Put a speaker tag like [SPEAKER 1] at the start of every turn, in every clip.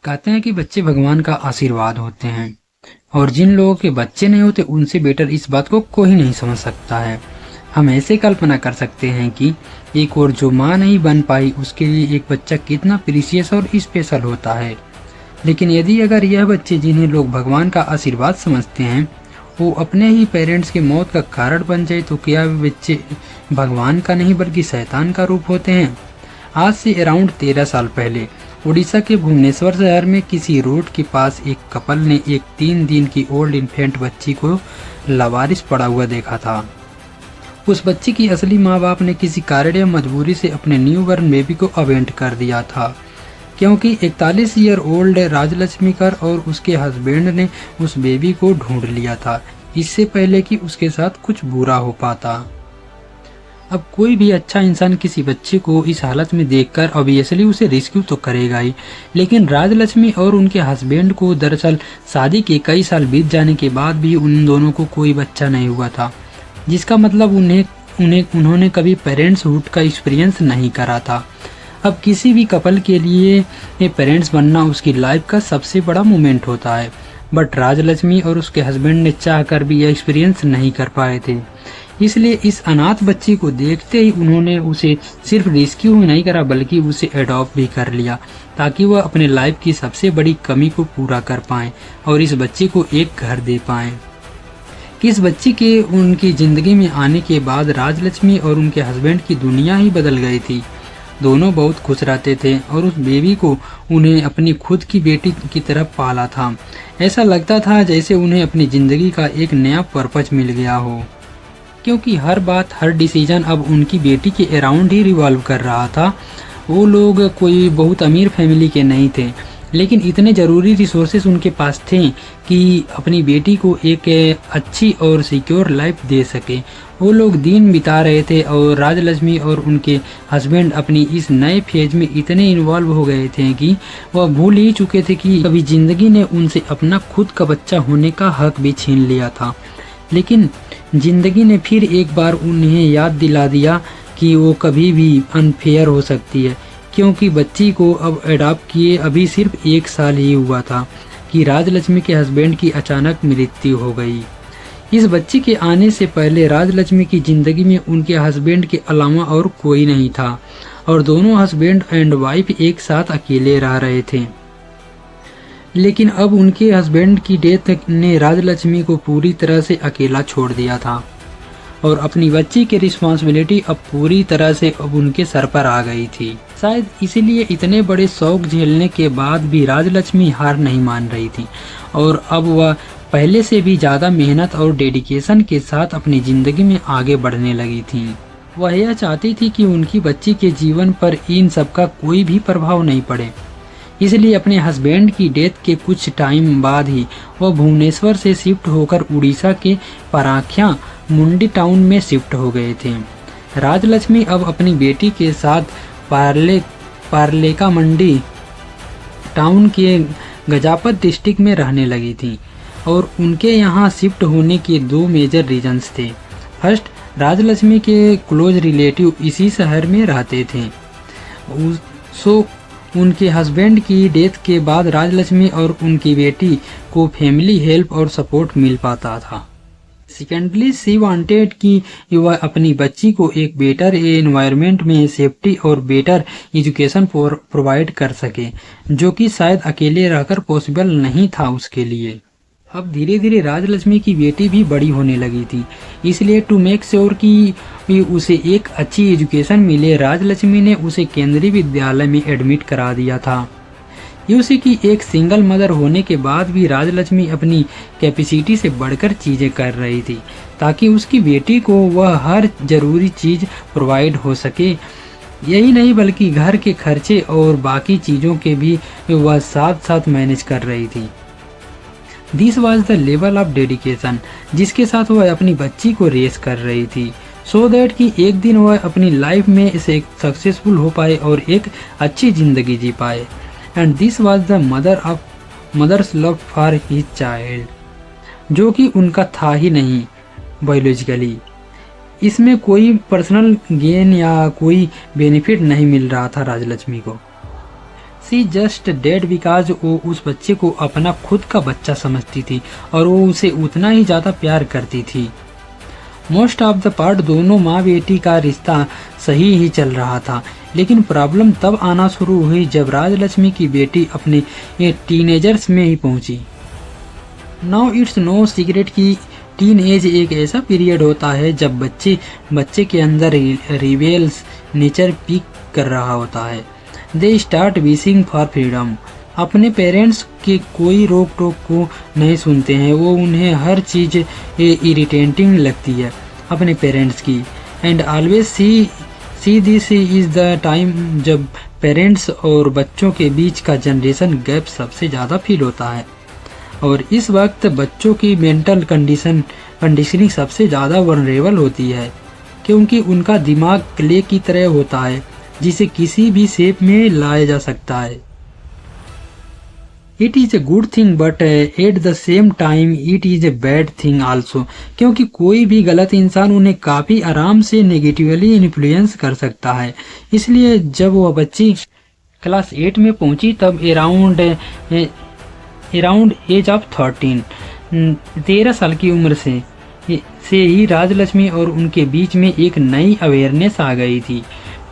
[SPEAKER 1] कहते हैं कि बच्चे भगवान का आशीर्वाद होते हैं और जिन लोगों के बच्चे नहीं होते उनसे बेटर इस बात को कोई नहीं समझ सकता है। हम ऐसे कल्पना कर सकते हैं कि एक और जो माँ नहीं बन पाई उसके लिए एक बच्चा कितना प्रीशियस और स्पेशल होता है। लेकिन यदि अगर यह बच्चे जिन्हें लोग भगवान का आशीर्वाद समझते हैं वो अपने ही पेरेंट्स की मौत का कारण बन जाए तो क्या वे बच्चे भगवान का नहीं बल्कि शैतान का रूप होते हैं। आज से अराउंड 13 साल पहले उड़ीसा के भुवनेश्वर शहर में किसी रोड के पास एक कपल ने एक 3 दिन की ओल्ड इन्फेंट बच्ची को लावारिस पड़ा हुआ देखा था। उस बच्ची की असली माँ बाप ने किसी कारण या मजबूरी से अपने न्यू बर्न बेबी को अबेंट कर दिया था, क्योंकि 41 ईयर ओल्ड राजलक्ष्मीकर और उसके हस्बैंड ने उस बेबी को ढूंढ लिया था इससे पहले कि उसके साथ कुछ बुरा हो पाता। अब कोई भी अच्छा इंसान किसी बच्चे को इस हालत में देखकर ऑब्वियसली उसे रेस्क्यू तो करेगा ही, लेकिन राजलक्ष्मी और उनके हस्बैंड को दरअसल शादी के कई साल बीत जाने के बाद भी उन दोनों को कोई बच्चा नहीं हुआ था, जिसका मतलब उन्होंने कभी पेरेंट्सहुड का एक्सपीरियंस नहीं करा था। अब किसी भी कपल के लिए पेरेंट्स बनना उसकी लाइफ का सबसे बड़ा मोमेंट होता है, बट राजलक्ष्मी और उसके हस्बैंड ने चाहकर भी यह एक्सपीरियंस नहीं कर पाए थे। इसलिए इस अनाथ बच्ची को देखते ही उन्होंने उसे सिर्फ रेस्क्यू ही नहीं करा बल्कि उसे एडॉप्ट भी कर लिया ताकि वह अपने लाइफ की सबसे बड़ी कमी को पूरा कर पाएं और इस बच्ची को एक घर दे पाएं। इस बच्ची के उनकी जिंदगी में आने के बाद राजलक्ष्मी और उनके हस्बैंड की दुनिया ही बदल गई थी। दोनों बहुत खुश रहते थे और उस बेबी को उन्हें अपनी खुद की बेटी की तरह पाला था। ऐसा लगता था जैसे उन्हें अपनी जिंदगी का एक नया पर्पज मिल गया हो, क्योंकि हर बात हर डिसीजन अब उनकी बेटी के अराउंड ही रिवॉल्व कर रहा था। वो लोग कोई बहुत अमीर फैमिली के नहीं थे, लेकिन इतने ज़रूरी रिसोर्सेज उनके पास थे कि अपनी बेटी को एक अच्छी और सिक्योर लाइफ दे सके। वो लोग दिन बिता रहे थे और राजलक्ष्मी और उनके हस्बैंड अपनी इस नए फेज में इतने इन्वॉल्व हो गए थे कि वह भूल ही चुके थे कि कभी ज़िंदगी ने उनसे अपना खुद का बच्चा होने का हक भी छीन लिया था। लेकिन जिंदगी ने फिर एक बार उन्हें याद दिला दिया कि वो कभी भी अनफेयर हो सकती है, क्योंकि बच्ची को अब अडॉप्ट किए अभी सिर्फ 1 साल ही हुआ था कि राजलक्ष्मी के हस्बैंड की अचानक मृत्यु हो गई। इस बच्ची के आने से पहले राजलक्ष्मी की जिंदगी में उनके हस्बैंड के अलावा और कोई नहीं था और दोनों हस्बैंड एंड वाइफ एक साथ अकेले रह रहे थे। लेकिन अब उनके हस्बैंड की डेथ ने राजलक्ष्मी को पूरी तरह से अकेला छोड़ दिया था और अपनी बच्ची की रिस्पॉन्सिबिलिटी अब पूरी तरह से अब उनके सर पर आ गई थी। शायद इसीलिए इतने बड़े शौक झेलने के बाद भी राजलक्ष्मी हार नहीं मान रही थी और अब वह पहले से भी ज़्यादा मेहनत और डेडिकेशन के साथ अपनी ज़िंदगी में आगे बढ़ने लगी थी। वह यह चाहती थी कि उनकी बच्ची के जीवन पर इन सब का कोई भी प्रभाव नहीं पड़े। इसलिए अपने हस्बैंड की डेथ के कुछ टाइम बाद ही वह भुवनेश्वर से शिफ्ट होकर उड़ीसा के पराख्या मुंडी टाउन में शिफ्ट हो गए थे। राजलक्ष्मी अब अपनी बेटी के साथ पारलेका मंडी टाउन के गजापत डिस्ट्रिक्ट में रहने लगी थी और उनके यहाँ शिफ्ट होने के 2 मेजर रीजंस थे। फर्स्ट, राजलक्ष्मी के क्लोज रिलेटिव इसी शहर में रहते थे, सो उनके हस्बैंड की डेथ के बाद राजलक्ष्मी और उनकी बेटी को फैमिली हेल्प और सपोर्ट मिल पाता था। सेकेंडली, शी वांटेड कि वह अपनी बच्ची को एक बेटर एनवायरनमेंट में सेफ्टी और बेटर एजुकेशन प्रोवाइड कर सके, जो कि शायद अकेले रहकर पॉसिबल नहीं था उसके लिए। अब धीरे धीरे राजलक्ष्मी की बेटी भी बड़ी होने लगी थी, इसलिए टू मेक श्योर कि उसे एक अच्छी एजुकेशन मिले राजलक्ष्मी ने उसे केंद्रीय विद्यालय में एडमिट करा दिया था। यूसी की एक सिंगल मदर होने के बाद भी राजलक्ष्मी अपनी कैपेसिटी से बढ़कर चीज़ें कर रही थी ताकि उसकी बेटी को वह हर ज़रूरी चीज़ प्रोवाइड हो सके। यही नहीं बल्कि घर के खर्चे और बाकी चीज़ों के भी वह साथ साथ मैनेज कर रही थी। This was the level of dedication जिसके साथ वह अपनी बच्ची को रेस कर रही थी, सो दैट कि एक दिन वह अपनी लाइफ में इसे सक्सेसफुल हो पाए और एक अच्छी ज़िंदगी जी पाए। And this was the mother's love for his child, जो कि उनका था ही नहीं बायोलॉजिकली। इसमें कोई पर्सनल गेन या कोई बेनिफिट नहीं मिल रहा था राजलक्ष्मी को। सी जस्ट डेड बिकॉज वो उस बच्चे को अपना खुद का बच्चा समझती थी और वो उसे उतना ही ज़्यादा प्यार करती थी। मोस्ट ऑफ द पार्ट दोनों माँ बेटी का रिश्ता सही ही चल रहा था, लेकिन प्रॉब्लम तब आना शुरू हुई जब राजलक्ष्मी की बेटी अपने टीनेजर्स में ही पहुंची। नाउ इट्स नो सीक्रेट कि टीन एज एक ऐसा पीरियड होता है जब बच्चे के अंदर रिबेल्स नेचर पीक कर रहा होता है। They start wishing for freedom. अपने पेरेंट्स के कोई रोक टोक को नहीं सुनते हैं, वो उन्हें हर चीज़ इरिटेटिंग लगती है अपने पेरेंट्स की। And always see this is the time जब पेरेंट्स और बच्चों के बीच का जनरेशन गैप सबसे ज़्यादा फील होता है, और इस वक्त बच्चों की मेंटल कंडीशनिंग सबसे ज़्यादा वनरेबल होती है, क्योंकि उनका दिमाग क्ले की तरह होता है जिसे किसी भी शेप में लाया जा सकता है। It is a good thing but at the same time it is a bad thing also, क्योंकि कोई भी गलत इंसान उन्हें काफ़ी आराम से नेगेटिवली इन्फ्लुएंस कर सकता है। इसलिए जब वह बच्ची क्लास 8 में पहुंची तब अराउंड एज ऑफ 13 साल की उम्र से ही राजलक्ष्मी और उनके बीच में एक नई अवेयरनेस आ गई थी,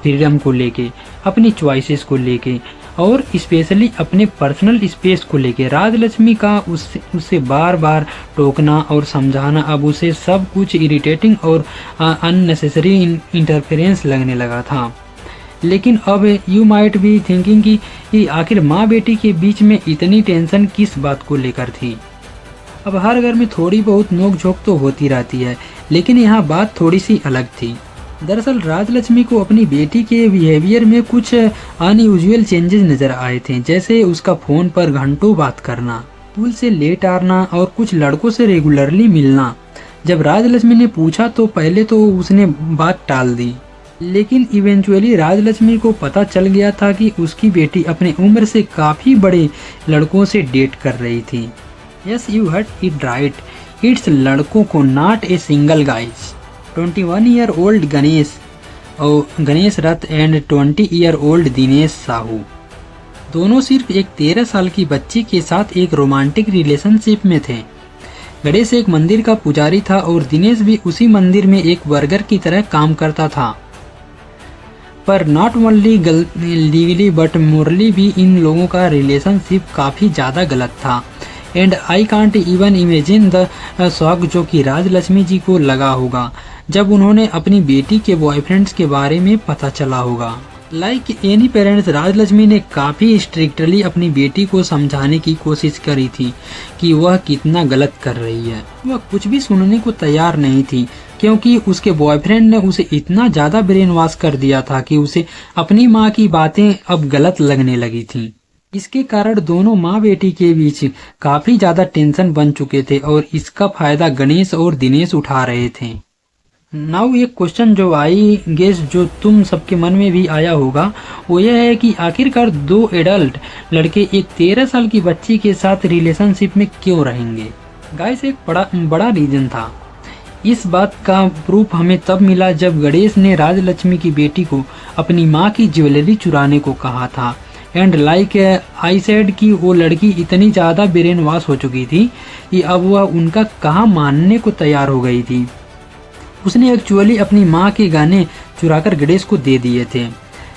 [SPEAKER 1] फ्रीडम को लेके, अपनी चॉइसेस को लेके और स्पेशली अपने पर्सनल स्पेस को लेके। राजलक्ष्मी का उससे बार बार टोकना और समझाना अब उसे सब कुछ इरिटेटिंग और अननेसेसरी इंटरफेरेंस लगने लगा था। लेकिन अब यू माइट बी थिंकिंग कि आखिर माँ बेटी के बीच में इतनी टेंशन किस बात को लेकर थी। अब हर घर में थोड़ी बहुत नोक-झोंक तो होती रहती है, लेकिन यहाँ बात थोड़ी सी अलग थी। दरअसल राजलक्ष्मी को अपनी बेटी के बिहेवियर में कुछ अनयूजुअल चेंजेस नजर आए थे, जैसे उसका फ़ोन पर घंटों बात करना, स्कूल से लेट आना और कुछ लड़कों से रेगुलरली मिलना। जब राजलक्ष्मी ने पूछा तो पहले तो उसने बात टाल दी, लेकिन इवेंचुअली राजलक्ष्मी को पता चल गया था कि उसकी बेटी अपने उम्र से काफ़ी बड़े लड़कों से डेट कर रही थी। Yes you heard it right, it's लड़कों को, not a single guys. 21 year old Ganesh Rath and 20 year old Dinesh Sahu, दोनों सिर्फ एक 13 साल की बच्ची के साथ एक रोमांटिक रिलेशनशिप में थे। गणेश एक मंदिर का पुजारी था और दिनेश भी उसी मंदिर में एक वर्कर की तरह काम करता था। पर not only legally but morally भी इन लोगों का रिलेशनशिप काफ़ी ज़्यादा गलत था। And I can't even imagine the shock जो कि राजलक्ष्मी जी को लगा होगा जब उन्होंने अपनी बेटी के बॉयफ्रेंड्स के बारे में पता चला होगा। लाइक एनी पेरेंट्स, राजलक्ष्मी ने काफ़ी स्ट्रिक्टली अपनी बेटी को समझाने की कोशिश करी थी कि वह कितना गलत कर रही है। वह कुछ भी सुनने को तैयार नहीं थी, क्योंकि उसके बॉयफ्रेंड ने उसे इतना ज़्यादा ब्रेन वॉश कर दिया था कि उसे अपनी माँ की बातें अब गलत लगने लगी थी। इसके कारण दोनों माँ बेटी के बीच काफ़ी ज़्यादा टेंशन बन चुके थे और इसका फायदा गणेश और दिनेश उठा रहे थे। नाउ एक क्वेश्चन जो आई गेस जो तुम सबके मन में भी आया होगा, वो यह है कि आखिरकार दो एडल्ट लड़के एक 13 साल की बच्ची के साथ रिलेशनशिप में क्यों रहेंगे। गाइस एक बड़ा रीजन था। इस बात का प्रूफ हमें तब मिला जब गणेश ने राजलक्ष्मी की बेटी को अपनी माँ की ज्वेलरी चुराने को कहा था। एंड लाइक आई सेड कि वो लड़की इतनी ज़्यादा ब्रेन वॉश हो चुकी थी कि अब वह उनका कहा मानने को तैयार हो गई थी। उसने एक्चुअली अपनी माँ के गाने चुराकर गणेश को दे दिए थे,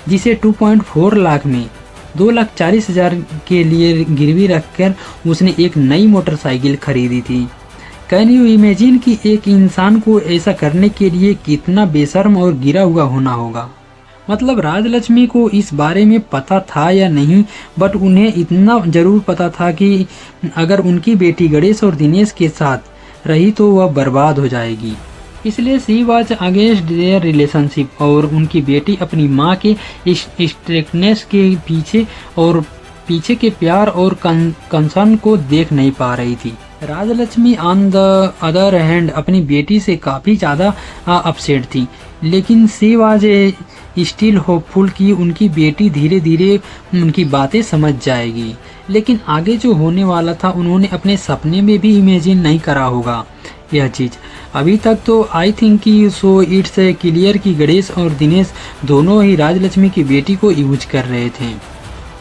[SPEAKER 1] जिसे 2.4 लाख में 2,40,000 के लिए गिरवी रखकर उसने एक नई मोटरसाइकिल खरीदी थी। कैन यू इमेजिन कि एक इंसान को ऐसा करने के लिए कितना बेशर्म और गिरा हुआ होना होगा। मतलब राजलक्ष्मी को इस बारे में पता था या नहीं, बट उन्हें इतना जरूर पता था कि अगर उनकी बेटी गणेश और दिनेश के साथ रही तो वह बर्बाद हो जाएगी। इसलिए she was against their relationship और उनकी बेटी अपनी माँ के स्ट्रिक्टनेस के पीछे के प्यार और कंसर्न को देख नहीं पा रही थी। Rajlakshmi on the other hand अपनी बेटी से काफ़ी ज़्यादा अपसेट थी, लेकिन शी वॉज स्टिल होपफुल कि उनकी बेटी धीरे धीरे उनकी बातें समझ जाएगी। लेकिन आगे जो होने वाला था उन्होंने अपने सपने में भी इमेजिन नहीं करा होगा यह चीज़। अभी तक तो आई थिंक कि सो इट्स क्लियर कि गणेश और दिनेश दोनों ही राजलक्ष्मी की बेटी को यूज कर रहे थे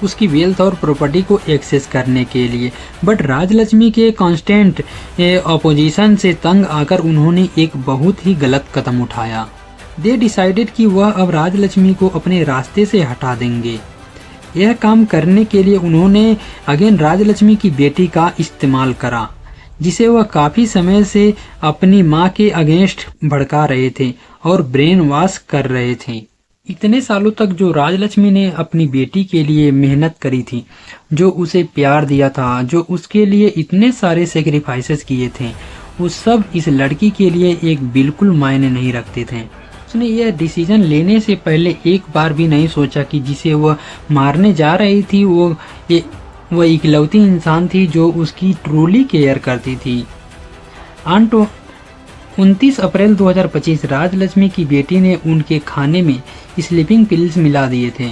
[SPEAKER 1] उसकी वेल्थ और प्रॉपर्टी को एक्सेस करने के लिए। बट राजलक्ष्मी के कांस्टेंट अपोजिशन से तंग आकर उन्होंने एक बहुत ही गलत कदम उठाया। दे डिसाइडेड कि वह अब राजलक्ष्मी को अपने रास्ते से हटा देंगे। यह काम करने के लिए उन्होंने अगेन राजलक्ष्मी की बेटी का इस्तेमाल करा, जिसे वह काफी समय से अपनी मां के अगेंस्ट भड़का रहे थे और ब्रेन वॉश कर रहे थे। इतने सालों तक जो राजलक्ष्मी ने अपनी बेटी के लिए मेहनत करी थी, जो उसे प्यार दिया था, जो उसके लिए इतने सारे सेक्रीफाइसेस किए थे, वो सब इस लड़की के लिए एक बिल्कुल मायने नहीं रखते थे। उसने यह डिसीजन लेने से पहले एक बार भी नहीं सोचा कि जिसे वह मारने जा रही थी वो इकलौती इंसान थी जो उसकी ट्रूली केयर करती थी। 29 अप्रैल 2025 राजलक्ष्मी की बेटी ने उनके खाने में स्लीपिंग पिल्स मिला दिए थे,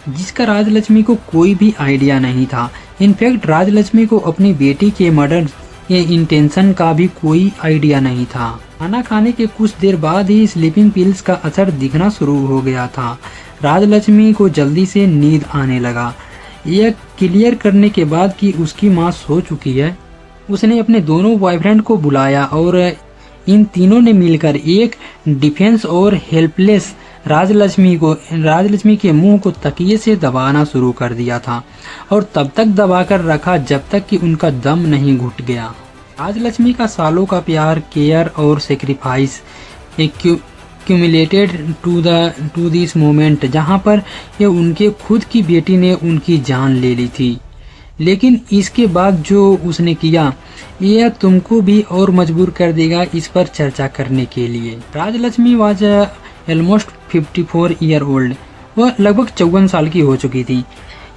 [SPEAKER 1] जिसका राजलक्ष्मी को कोई भी आइडिया नहीं था। इनफैक्ट राजलक्ष्मी को अपनी बेटी के मर्डर के इंटेंशन का भी कोई आइडिया नहीं था। खाना खाने के कुछ देर बाद ही स्लीपिंग पिल्स का असर दिखना शुरू हो गया था। राजलक्ष्मी को जल्दी से नींद आने लगा। यह क्लियर करने के बाद कि उसकी मां सो चुकी है, उसने अपने दोनों बॉयफ्रेंड को बुलाया और इन तीनों ने मिलकर एक डिफेंस और हेल्पलेस राजलक्ष्मी के मुंह को तकिए से दबाना शुरू कर दिया था और तब तक दबाकर रखा जब तक कि उनका दम नहीं घुट गया। राजलक्ष्मी का सालों का प्यार, केयर और sacrifice cumulated to this moment, जहां पर ये उनके खुद की बेटी ने उनकी जान ले ली थी। लेकिन इसके बाद जो उसने किया यह तुमको भी और मजबूर कर देगा इस पर चर्चा करने के लिए। Rajlakshmi was almost 54 year old. वह लगभग 54 साल की हो चुकी थी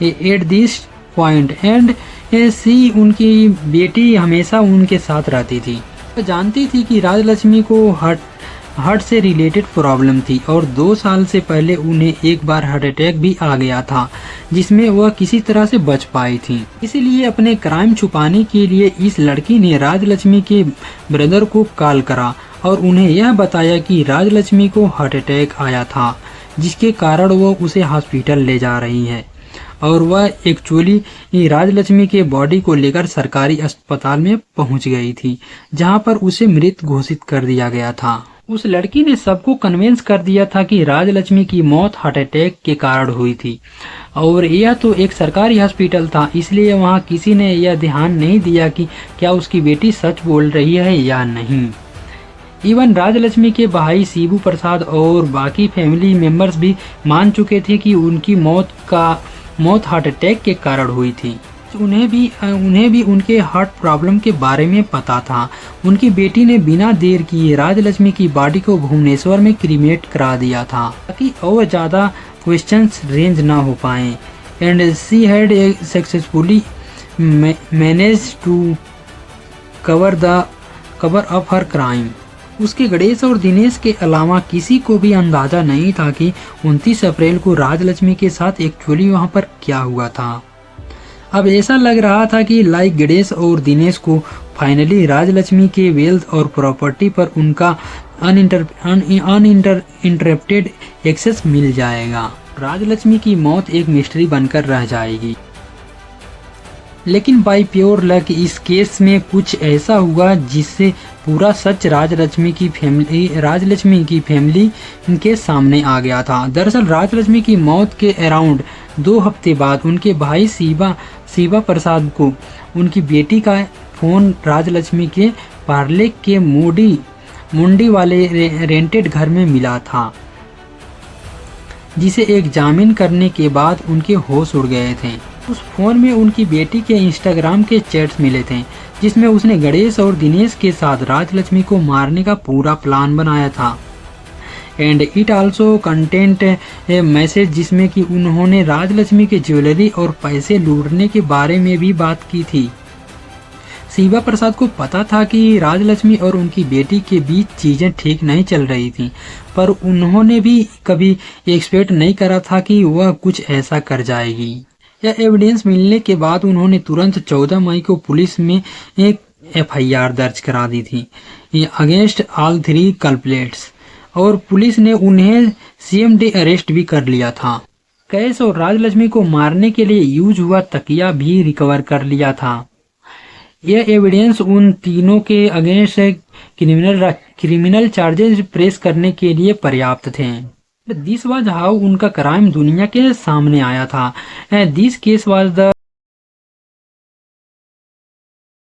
[SPEAKER 1] at this point and she उनकी बेटी हमेशा उनके साथ रहती थी। वह जानती थी कि राजलक्ष्मी को हार्ट से रिलेटेड प्रॉब्लम थी और 2 साल से पहले उन्हें एक बार हार्ट अटैक भी आ गया था, जिसमें वह किसी तरह से बच पाई थी। इसीलिए अपने क्राइम छुपाने के लिए इस लड़की ने राजलक्ष्मी के ब्रदर को कॉल करा और उन्हें यह बताया कि राजलक्ष्मी को हार्ट अटैक आया था, जिसके कारण वो उसे हॉस्पिटल ले जा रही है और वह एक्चुअली राजलक्ष्मी के बॉडी को लेकर सरकारी अस्पताल में पहुंच गई थी, जहां पर उसे मृत घोषित कर दिया गया था। उस लड़की ने सबको कन्विंस कर दिया था कि राजलक्ष्मी की मौत हार्ट अटैक के कारण हुई थी और यह तो एक सरकारी हॉस्पिटल था, इसलिए वहां किसी ने यह ध्यान नहीं दिया कि क्या उसकी बेटी सच बोल रही है या नहीं। इवन राजलक्ष्मी के भाई शिबू प्रसाद और बाकी फैमिली मेंबर्स भी मान चुके थे कि उनकी मौत हार्ट अटैक के कारण हुई थी। उन्हें भी उनके हार्ट प्रॉब्लम के बारे में पता था। उनकी बेटी ने बिना देर किए राजलक्ष्मी की बॉडी को भुवनेश्वर में क्रीमेट करा दिया था ताकि और ज़्यादा क्वेश्चंस रेंज ना हो पाएं। And she had successfully managed to cover up हर क्राइम। उसके गणेश और दिनेश के अलावा किसी को भी अंदाजा नहीं था कि 29 अप्रैल को राजलक्ष्मी के साथ एक्चुअली वहां पर क्या हुआ था। अब ऐसा लग रहा था कि लाइक गणेश और दिनेश को फाइनली राजलक्ष्मी के वेल्थ और प्रॉपर्टी पर उनका अनइंटरप्टेड एक्सेस मिल जाएगा। राजलक्ष्मी की मौत एक मिस्ट्री बनकर रह जाएगी। लेकिन बाय प्योर लक इस केस में कुछ ऐसा हुआ जिससे पूरा सच राजलक्ष्मी की फैमिली के सामने आ गया था। दरअसल राजलक्ष्मी की मौत के अराउंड 2 हफ्ते बाद उनके भाई शिवा प्रसाद को उनकी बेटी का फोन राजलक्ष्मी के पार्ले के मुंडी वाले रेंटेड घर में मिला था, जिसे एग्जामिन करने के बाद उनके होश उड़ गए थे। उस फोन में उनकी बेटी के इंस्टाग्राम के चैट्स मिले थे, जिसमें उसने गणेश और दिनेश के साथ राजलक्ष्मी को मारने का पूरा प्लान बनाया था। And it also content A message जिसमें कि उन्होंने राजलक्ष्मी के ज्वेलरी और पैसे लूटने के बारे में भी बात की थी। शिवा प्रसाद को पता था कि राजलक्ष्मी और उनकी बेटी के बीच चीजें ठीक नहीं चल रही थी, पर उन्होंने भी कभी एक्सपेक्ट नहीं करा था कि वह कुछ ऐसा कर जाएगी। यह एविडेंस मिलने के बाद उन्होंने तुरंत 14 मई को पुलिस में एक FIR दर्ज करा दी थी अगेंस्ट ऑल 3 कल्प्रेट्स और पुलिस ने उन्हें सेम डे अरेस्ट भी कर लिया था। कैश और राजलक्ष्मी को मारने के लिए यूज हुआ तकिया भी रिकवर कर लिया था। यह एविडेंस उन तीनों के अगेंस्ट क्रिमिनल चार्जेस प्रेस करने के लिए पर्याप्त थे। दिस वाज हाउ उनका क्राइम दुनिया के सामने आया था। This case was the